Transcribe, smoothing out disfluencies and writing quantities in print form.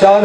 4